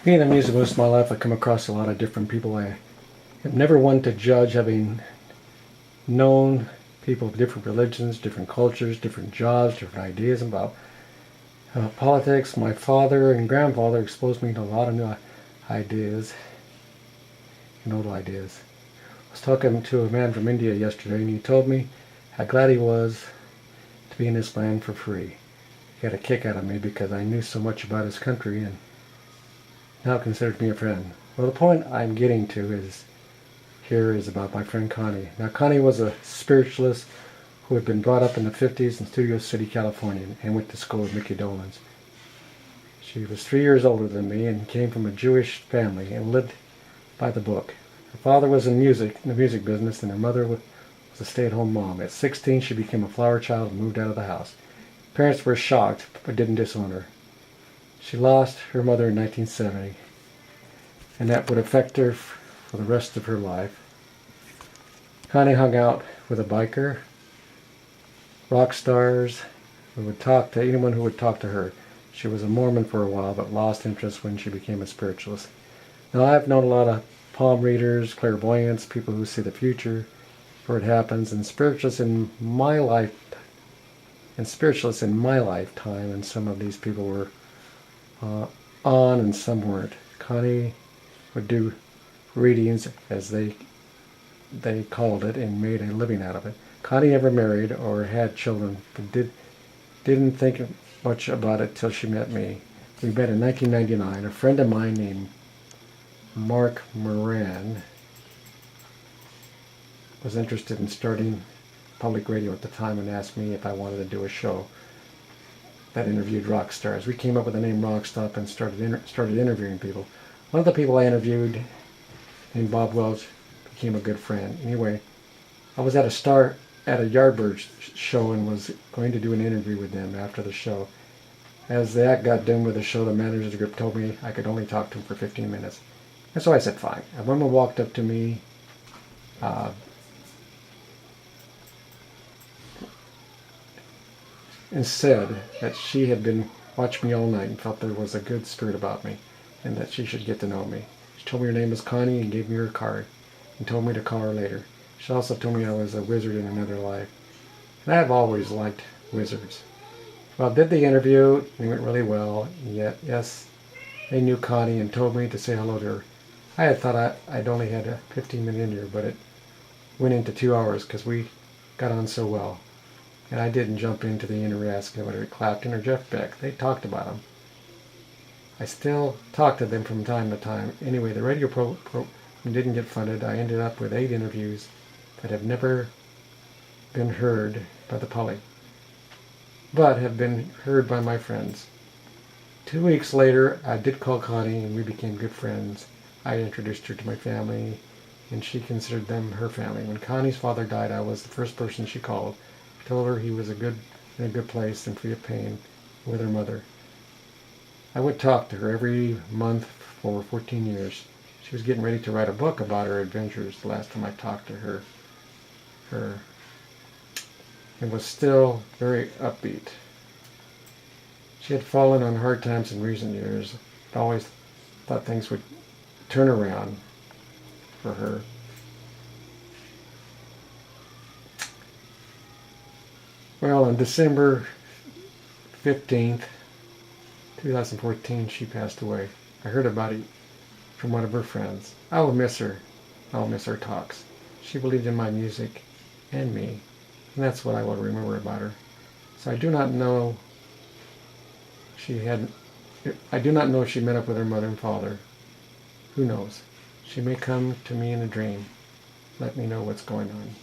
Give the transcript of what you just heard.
Being in music most of my life, I've come across a lot of different people. I have never one to judge, having known people of different religions, different cultures, different jobs, different ideas about politics. My father and grandfather exposed me to a lot of new ideas and old ideas. I was talking to a man from India yesterday, and he told me how glad he was to be in this land for free. He got a kick out of me because I knew so much about his country and now considers me a friend. Well, the point I'm getting to is about my friend Connie. Now, Connie was a spiritualist who had been brought up in the 50s in Studio City, California, and went to school with Mickey Dolenz. She was 3 years older than me and came from a Jewish family and lived by the book. Her father was in the music business, and her mother was a stay-at-home mom. At 16, she became a flower child and moved out of the house. Parents were shocked, but didn't disown her. She lost her mother in 1970, and that would affect her for the rest of her life. Connie hung out with a biker, rock stars, who would talk to anyone who would talk to her. She was a Mormon for a while, but lost interest when she became a spiritualist. Now, I've known a lot of palm readers, clairvoyants, people who see the future, where it happens, and spiritualists in my lifetime, and some of these people were on and some weren't. Connie would do readings, as they called it, and made a living out of it. Connie never married or had children, but didn't think much about it till she met me. We met in 1999. A friend of mine named Mark Moran was interested in starting public radio at the time and asked me if I wanted to do a show that interviewed rock stars. We came up with the name Rockstop and started interviewing people. One of the people I interviewed, named Bob Welch, became a good friend. Anyway, I was at a Yardbirds show and was going to do an interview with them after the show. As the act got done with the show, the manager of the group told me I could only talk to him for 15 minutes. And so I said, fine. A woman walked up to me, and said that she had been watching me all night and felt there was a good spirit about me and that she should get to know me. She told me her name was Connie and gave me her card and told me to call her later. She also told me I was a wizard in another life. And I've always liked wizards. Well, I did the interview, and it went really well, and yet, yes, they knew Connie and told me to say hello to her. I had thought I'd only had a 15-minute interview, but it went into 2 hours because we got on so well. And I didn't jump into the interview asking whether it Clapton or Jeff Beck. They talked about them. I still talk to them from time to time. Anyway, the radio program didn't get funded. I ended up with 8 interviews that have never been heard by the public, but have been heard by my friends. 2 weeks later, I did call Connie, and we became good friends. I introduced her to my family, and she considered them her family. When Connie's father died, I was the first person she called. Told her he was in a good place and free of pain with her mother. I would talk to her every month for 14 years. She was getting ready to write a book about her adventures the last time I talked to her. It was still very upbeat. She had fallen on hard times in recent years. I always thought things would turn around for her. Well, on December 15th, 2014, she passed away. I heard about it from one of her friends. I will miss her. I will miss her talks. She believed in my music and me, and that's what I will remember about her. So I do not know if she met up with her mother and father. Who knows? She may come to me in a dream. Let me know what's going on.